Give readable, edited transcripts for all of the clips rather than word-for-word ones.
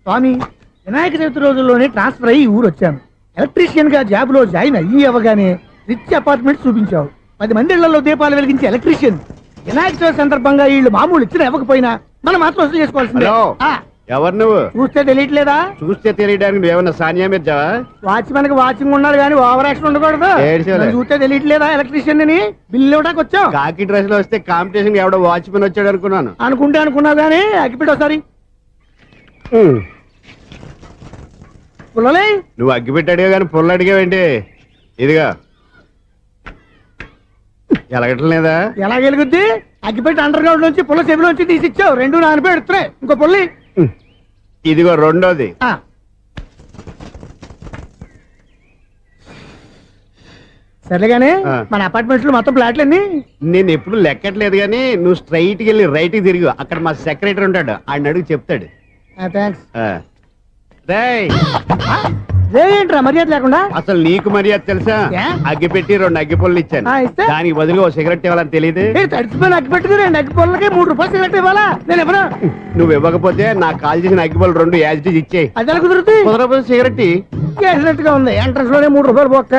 స్వామి, వినాయక చవితి రోజుల్లోనే ట్రాన్స్ఫర్ అయ్యి ఊరు వచ్చాను. ఎలక్ట్రీషియన్ గా జాబ్ లో జాయిన్ అయ్యి అవగానే రిచ్ అపార్ట్మెంట్ చూపించావు. 10 మంది ఇళ్లలో దీపాలు వెలిగించే ఎలక్ట్రీషియన్. వినాయక చవితి సందర్భంగా వీళ్ళు మామూలు ఇచ్చిన ఇవ్వకపోయినా మనం మాత్రం వసూలు చేసుకోవాల్సిందే. ఎవరు నువ్వు? చూస్తే తెలియట్లేదా? చూస్తే తెలియడానికి నువ్వేమన్నా సానియా మీర్జావా? వాచ్మెన్ కి వాచింగ్ ఉండాలి కానీ ఓవర్ యాక్షన్ ఉండకూడదు. చూస్తే తెలియట్లేదా ఎలక్ట్రీషియన్ అని? బిల్లు ఇవ్వడానికి వచ్చాం. కాకి డ్రెస్ లో వస్తే కాంపిటీషన్ ఎవడో వాచ్మెన్ వచ్చాడు అనుకున్నాను. అనుకున్నావు కానీ అగ్గిపెట్టి ఒకసారి పుల్లలే. నువ్వు అగ్గిపెట్టి అడిగా కానీ పుల్ల అడిగావేంటి? ఇదిగా ఎలగటం లేదా? ఎలా వెలుగుద్ది? అగ్గిపెట్టి అండర్ గ్రౌండ్ నుంచి పుల్ల చెవిలోంచి తీసిచ్చావు. 2 నానిపోయి ఎడుతున్నాయి. ఇంకో పుల్లి ఇదిగో రెండోది. సరేగానే మన అపార్ట్మెంట్ లో మొత్తం ఫ్లాట్లు అన్ని నేను ఎప్పుడు లెక్కట్లేదు కానీ నువ్వు స్ట్రైట్ కి వెళ్ళి రైట్ కి తిరిగి అక్కడ మా సెక్రటరీ ఉంటాడు, ఆయన అడుగు చెప్తాడు. థ్యాంక్స్. ఏంట్రా మర్యాద లేకుండా? అసలు నీకు మర్యాద తెలుసా? అగ్గి పెట్టి 2 అగ్గి పుల్లలు ఇచ్చాను, దానికి బదులుగా 1 సిగరెట్ ఇవ్వాలని తెలియదు. తడిచిపోయిన అగ్గి పెట్టి 2 అగ్గి పుల్లలకి 3 రూపాయలు సిగరెట్ ఇవ్వాలా? నేను ఇవ్వను. నువ్వు ఇవ్వకపోతే నాకు కాల్ చేసిన అగ్గి పుల్లలు 2 యాజిటీస్ ఇచ్చేయి. అది ఎలా కుదురుతుంది? కుదరకపోతే సిగరెట్ చేసినట్టుగా ఉంది. ఎంట్రన్స్ లోనే 3 రూపాయలు పోక్క.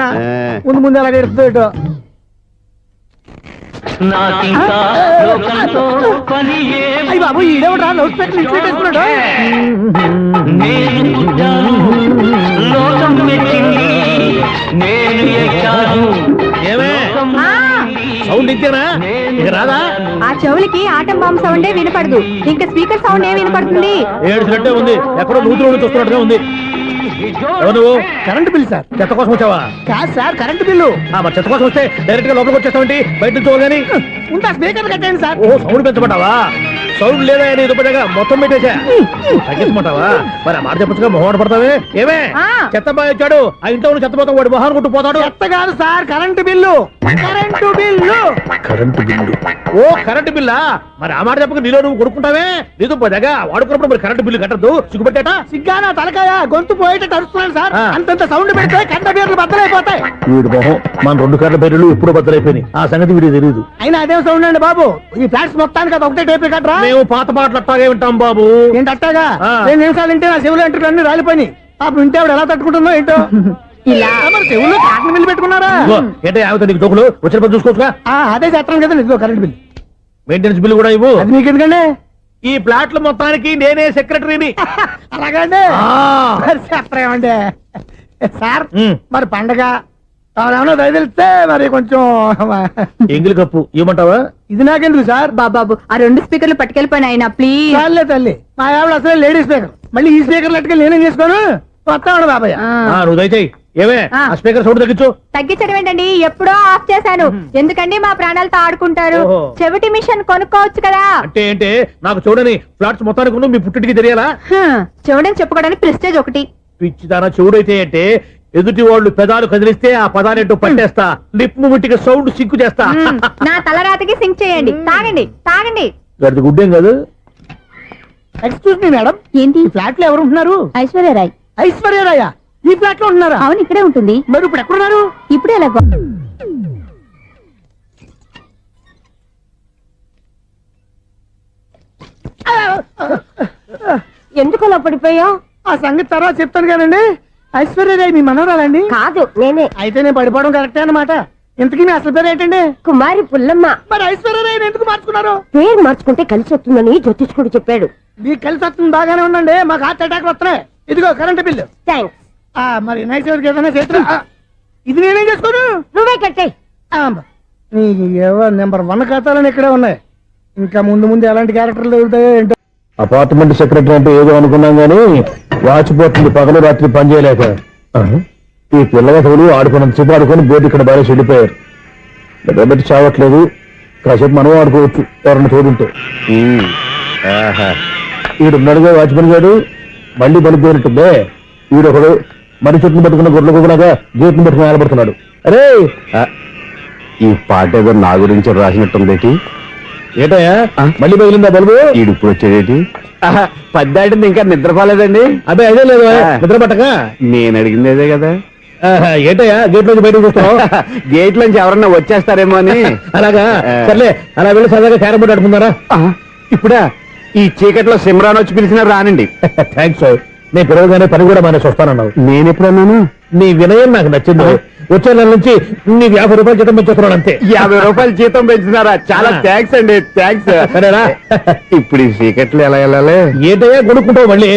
ముందు అలాగే ఎడుతుంది. అయ్యి బాబు, ఈడేవడా లౌడ్ స్పీకర్ ఇన్స్టేట్ వేసుకున్నాడు? సౌండ్ ఇచ్చానా? ఇక రాదా? ఆ చెవులకి ఆటం బాంబు సౌండే వినపడదు, ఇంకా స్పీకర్ సౌండ్ ఏ వినపడుతుంది? ఏడుసినట్టే ఉంది. ఎక్కడో నూతులు చూస్తున్నట్టుగా ఉంది. నువ్వు కరెంట్ బిల్ సార్? చెత్త కోసం వచ్చావా? కాదు సార్, కరెంట్ బిల్లు. మరి చెత్త కోసం వస్తే డైరెక్ట్ గా లోపలికి వచ్చేస్తామంటే బయట నుంచి కానీ ఉంటా. స్పీకర్ కట్టండి సార్. ఓ సౌండ్ పెంచమంటావా? సౌండ్ లేదా నీ దుబ్బగా మొత్తం పెట్టేసా. తగ్గించమంటావా? మరి ఆ మాట చెప్పచ్చుగా, మొహమాట పడతావే. ఏమే చెత్త బాగా వచ్చాడు, ఆ ఇంట్లో చెత్త పోతాం, వాడు మొహాన్ని కొట్టు పోతాడు. చెత్త కాదు sir, current bill. Current bill. Current bill. ఓ కరెంటు బిల్లా? మరి ఆ మాట చెప్పక నీలో నువ్వు కొడుకుంటావే. నీ దుబ్బగా వాడుకున్నప్పుడు మరి కరెంటు బిల్లు కట్టద్దు. సిగ్గుపెట్టాట? సిగ్గానా తలకాయ? గొంతు పోయేటట్టు అరుస్తున్నాను సార్. అంతంత సౌండ్ పెడితే కంట బీర్లు బద్దలైపోతాయి. వీడు మొహం మన 2 కర్ల బీర్లు ఎప్పుడో బద్దలైపోయినాయి. ఆ సంగతి వీడికి తెలియదు. అయినా అదే సౌండ్ అండి బాబు. ఈ ఫ్లాట్స్ మొత్తానికి అది ఒకటే టేప్ కట్టరా? మేము పాత పాటలు అట్టాగే వింటాం బాబు. ఏంటి అట్టాగా? 2 నిమిషాలు వింటే నా చెవులు ఎంట్రీలు అన్ని రాలిపోయినాయి. పాపం వింటే ఆవిడ ఎలా తట్టుకుంటుందో ఏంటో. ఇలా మరి చెవుల్లో కాటన్ బిల్లు పెట్టుకున్నారా? ఏంటో యావత నీకు డోకులు వచ్చిన పని చూసుకోవచ్చుగా. అదే చేస్తాను కదా. ఇదిగో కరెంట్ బిల్, మెయింటెనెన్స్ బిల్ కూడా ఇవ్వు. అది మీకు ఎందుకండి? ఈ ప్లాట్ల మొత్తానికి నేనే సెక్రటరీని. అలాగండి. చెప్పరేమండి సార్? మరి పండగ ఏమన్నా దయదలిస్తే మరి కొంచెం ఎంగిలి కప్పు ఇవ్వమంటావా? ఇది నాకెందుకు సార్? బాబాబు, ఆ 2 స్పీకర్లు పట్టుకెళ్ళిపోయిన ఆయన ప్లీజ్. చాలే తల్లి, మా ఆవిడ అసలే లేడీ స్పీకర్. మళ్ళీ ఈ స్పీకర్లు అట్టుకెళ్ళి నేనేం చేసుకోను? వస్తాడు బాబాయ్. నువ్వు దయచేయి. ఏమే ఆ స్పీకర్ సౌండ్ తగ్గించు. తగ్గించడం ఏంటండి, ఎప్పుడో ఆఫ్ చేశాను. ఎందుకండి మా ప్రాణాలతో ఆడుకుంటారు? చెవిటి మిషన్ కొనుక్కోవచ్చు కదా. అంటే ఏంటి? నాకు చూడని ఫ్లాట్స్ మొత్తానికి మీ పుట్టింటికి తెలియాలా? చెవుడని చెప్పుకోవడానికి ప్రెస్టేజ్ ఒకటి. పిచ్చి తన చెవుడైతే అంటే ఎదుటి వాళ్ళు పెదాలు కదిలిస్తే ఆ పదాలేంటో పట్టేస్తా. లిప్ ముట్టికి సౌండ్ సింకు చేస్తా. నా తలరాతకి సింక్ చేయండి. తాగండి తాగండి. గడిది గుడ్డేం కాదు. ఎక్స్క్యూజ్ మీ మేడం, ఏంటి ఫ్లాట్ లో ఎవరు ఉంటున్నారు? ఐశ్వర్యరాయ్. ఐశ్వర్యరాయ ఈ ఫ్లాట్ లో ఉంటున్నారా? అవును, ఇక్కడే ఉంటుంది. మరి ఇప్పుడు ఎక్కడున్నారు? ఇప్పుడే ఎలాగో. ఎందుకు అలా పడిపోయావు? ఆ సంగతి తర్వాత చెప్తాను కానండి. ఐశ్వర్యరాయ్ మీ మనవరాలండి? కాదు, నేనే. అయితే నేను పడిపోవడం కరెక్టే అన్నమాట. ఇంతకీ మీ అసలు పేరు ఏంటండి? కుమారి పుల్లమ్మ. మరి ఐశ్వర్యరాయ్ ఎందుకు మార్చుకున్నారు? పేరు మార్చుకుంటే కలిసి వస్తుందని జ్యోతిష్కుడు చెప్పాడు. మీకు కలిసి వస్తుంది, బాగానే ఉండండి. మాకు హార్ట్ అటాక్ వస్తున్నాయి. ఇదిగో కరెంట్ బిల్లు. థ్యాంక్స్. మరి నైట్ ఏదైనా చేతులు ఇది నేనేం చేసుకోను? నువ్వే కట్టే. నెంబర్ 1 ఖాతాలని ఇక్కడే ఉన్నాయి. ఇంకా ముందు ముందు ఎలాంటి క్యారెక్టర్లు దొరుకుతాయో ఏంటో. అపార్ట్మెంట్ సెక్రటరీ అంటే ఏదో అనుకున్నాం గానీ వాచిపోతుంది పగలు రాత్రి పని చేయలేక. ఈ పిల్లలు ఆడుకున్నంతసేపు ఆడుకొని బోర్డు ఇక్కడ బాగా చెడిపోయారు. నిద్రబెట్టి చావట్లేదు. కాసేపు మనం ఆడుకోవచ్చు ఎవరన్నా తోడుంటే. ఈడున్నాడుగా వాచ్మెన్ గారు, మళ్ళీ పనిపోయినట్టుందే. ఈడొకడు మరి చెట్టును పట్టుకున్న గొడ్ల కుదలాగా గేట్ను పట్టుకుని ఆడబడుతున్నాడు. అరే ఈ పాట ఏదో నా గురించి రాసినట్టుంది. ఏటయ్యా మళ్ళీ పగిలిందా బల్బు? ఈడు ఇప్పుడు వచ్చేదేటి? 10 దాటింది ఇంకా నిద్రపోలేదండి. అదే అదే లేదు నిద్ర పట్టక. నేను అడిగింది అదే కదా. ఏటయ్యా గేట్ నుంచి బయటకు చూస్తావు? గేట్ నుంచి ఎవరన్నా వచ్చేస్తారేమో అని. అలాగా? సర్లే, అలా వెళ్ళి సరదాగా క్యారం బోర్డు ఆడుకున్నారా? ఇప్పుడా? ఈ చీకట్లో సిమ్రాన్ వచ్చి పిలిచినా రానండి. థ్యాంక్స్. నేను పిలవగానే పని కూడా మానేసి వస్తానన్నావు. నేను ఎప్పుడన్నాను? నీ వినయం నాకు నచ్చింది. వచ్చే నెల నుంచి నీకు 50 రూపాయలు జీతం పెంచుతున్నాను అంతే. 50 రూపాయలు జీతం పెంచుతున్నారా? చాలా థ్యాంక్స్ అండి, థ్యాంక్స్. సరేనా? ఇప్పుడు ఈ చీకట్లు ఎలా వెళ్ళాలి? ఏంటయ్యా కొనుక్కుంటావు మళ్ళీ?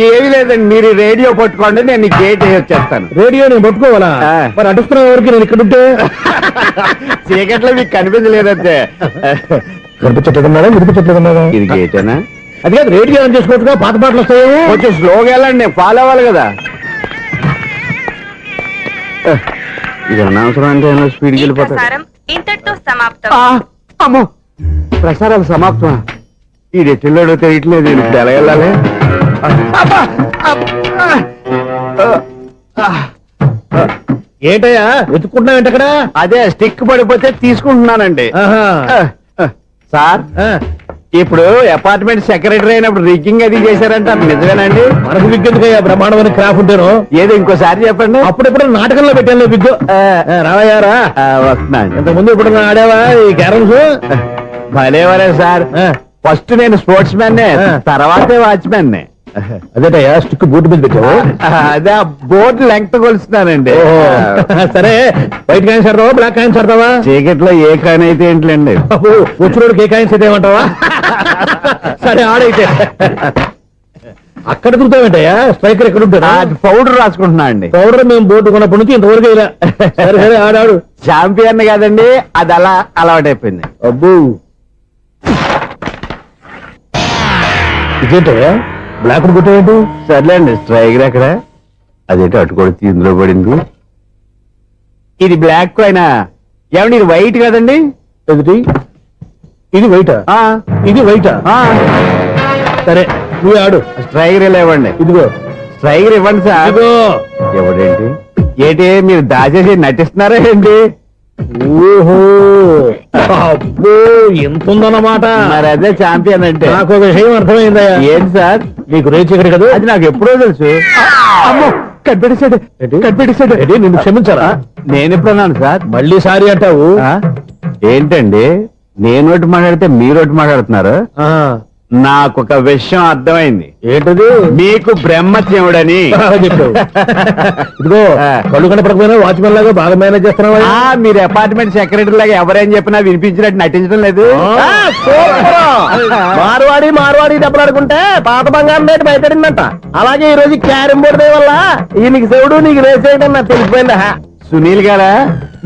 ఏమి లేదండి, మీరు రేడియో పట్టుకోండి, నేను ఈ గేట్ వచ్చేస్తాను. రేడియో నేను పట్టుకోవాలా? మరి అడుస్తున్న వరకు నేను ఇక్కడ ఉంటే చీకట్లో మీకు కనిపించలేదంటే. కనిపించట్లేదన్నారా వినిపించట్లేదన్నారా? ఇది గేటేనా? అది కాదు, రేడియో ఆన్ చేసుకోవచ్చుగా, పాత పాటలు వస్తాయేమో. కొంచెం స్లోగా వెళ్ళండి, ఫాలో అవ్వాలి కదా. ఇది అనవసరం అంటే స్పీడ్కి వెళ్ళిపోతాడు. ప్రసారం ఇంతటితో సమాప్తం. అమ్మో, ప్రసారాలు సమాప్తమా? ఈ రెట్టిల్లోడో తెలియట్లేదు, నేను ఇప్పుడు ఎలా వెళ్ళాలి? ఏంటయ్యా వెతుక్కుంటున్నావు ఏంటక్కడ? అదే స్టిక్ పడిపోతే తీసుకుంటున్నానండి. ఆహా. సార్, ఇప్పుడు అపార్ట్మెంట్ సెక్రటరీ అయినప్పుడు రిగ్గింగ్ అది చేశారంట, నిజమేనండి? మనకు విగ్గెందుకయ్యా, బ్రహ్మాండమైన క్రాఫ్ ఉంటాను. ఏదో ఇంకోసారి చెప్పండి. అప్పుడెప్పుడు నాటకంలో పెట్టాను విగ్గు. రావయ్యారా? వస్తున్నాను. ఇంత ముందు ఇప్పుడు ఆడావా ఈ క్యారమ్స్? భలేవరే సార్, ఫస్ట్ నేను స్పోర్ట్స్ మ్యాన్, తర్వాతే వాచ్మెన్. అదేటయ్యా స్టిక్ బూట్ మీద పెట్టావు. అదే బోర్డు లెంగ్త్ కొలుస్తున్నానండి. సరే, వైట్ కాయిన్స్ ఆడతావా బ్లాక్ కాయిన్స్ ఆడతావా? చీకట్లో ఏ కాయిన్ అయితే ఏంటండి, వచ్చినోడికి ఏ కాయిన్స్ అయితే ఏమంటావా? సరే ఆడైతే. అక్కడ తిరుగుతావేంటయ్యా? స్ట్రైకర్ ఎక్కడ ఉంటాడా? పౌడర్ రాసుకుంటున్నా అండి. పౌడర్ మేము బోర్డు కొన్నప్పటి నుంచి ఇంతవరకు ఇలా. సరే సరే ఆడాడు. చాంపియన్ కాదండి, అది అలా అలవాటైపోయింది. అబ్బు, ఇదేంటయ్యా బ్లాక్ కొట్టేయండి. సర్లేండి, స్ట్రైకర్ ఎక్కడ? అదేంటి అటుకొడితే ఇందులో పడింది. ఇది బ్లాక్ అయినా ఏమండి, ఇది వైట్ కదండి? ఎదుటి ఇది వైటా? ఇది వైటా? సరే నువ్వు ఆడు. స్ట్రైకర్ ఇలా ఇవ్వండి. ఇదిగో స్ట్రైకర్ ఇవ్వండి సార్. ఇదిగో. ఎవడేంటి ఏంటి మీరు దాచేసి నటిస్తున్నారా ఏంటి? ఓహో, అబ్బో ఎంత ఉందన్నమాట. మరి అదే చాంపియన్ అంటే. నాకు ఒక విషయం అర్థమైందయ్యా. ఏంటి సార్? నీకు రేచీకటి కదా? అది నాకు ఎప్పుడో తెలుసు. అమ్మో, కనిపెట్టేశాడు, కనిపెట్టేశాడు. నిన్ను క్షమించారా? నేను ఎప్పుడన్నాను సార్? మళ్ళీ సారీ అంటావు? ఏంటండి, నేను ఒకటి మాట్లాడితే మీరు ఒకటి మాట్లాడుతున్నారు. ఆ, నాకు ఒక విషయం అర్థమైంది. ఏంటది? మీకు బ్రహ్మత్యముడని బాగా చెప్పావు. ఇదిగో, కళ్ళు కనపడకపోయినా వాచ్మెన్ లాగా బాగా మేనేజ్ చేస్తున్నావా? మీరు అపార్ట్మెంట్ సెక్రటరీ లాగా ఎవరేం చెప్పినా వినిపించినట్టు నటించడం లేదు. మార్వాడి మార్వాడి డబ్బులు ఆడుకుంటే పాత బంగారం రేటు బయటడిందంట. అలాగే ఈ రోజు క్యారం బోర్డు వల్ల ఈయనకి శివుడు నీకు రేసేయడం నాకు తెలిసిపోయిందా? సునీల్ గారా,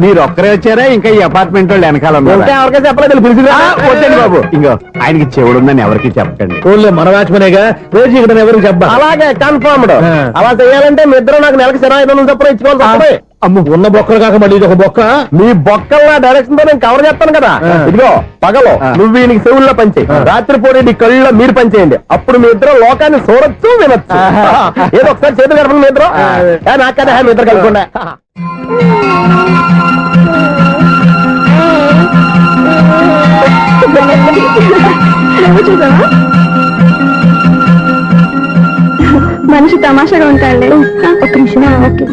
మీరు ఒక్కరే వచ్చారా? ఇంకా ఈ అపార్ట్మెంట్ వాళ్ళు వెనకాల ఇంకా ఎవరికైనా చెప్పలేదు, పిలిచిరా? వద్దండి బాబు, ఇంకో ఆయనకి చెవుడు ఉందని ఎవరికి చెప్పకండి. ఊళ్ళో మన వాచ్మనేగా రేచీకటని ఎవరికి చెప్పా. అలాగే కన్ఫర్మ్డ్. అలా చేయాలంటే మీ ఇద్దరు నాకు నెలకి 25,000 చొప్పున ఇచ్చుకోవాలి. అమ్మ, ఉన్న బొక్కలు కాక మళ్ళీ ఇది ఒక బొక్క. మీ బొక్కల డైరెక్షన్ తో నేను కవర్ చేస్తాను కదా. ఇదిగో, పగలో నువ్వు ఈయనకి చెవుల్లో పనిచేయి, రాత్రి పూట నీ కళ్ళలో మీరు పనిచేయండి. అప్పుడు మీ ఇద్దరు లోకాన్ని చూడొచ్చు, వినొచ్చు. ఏదో ఒకసారి చేతులు కలపండి మీ ఇద్దరు. నాకు కదా మీ ఇద్దరు కలుపుకుండా. మనిషి తమాషాగా ఉంటాడు. ఒక్క నిమిషం. ఓకే.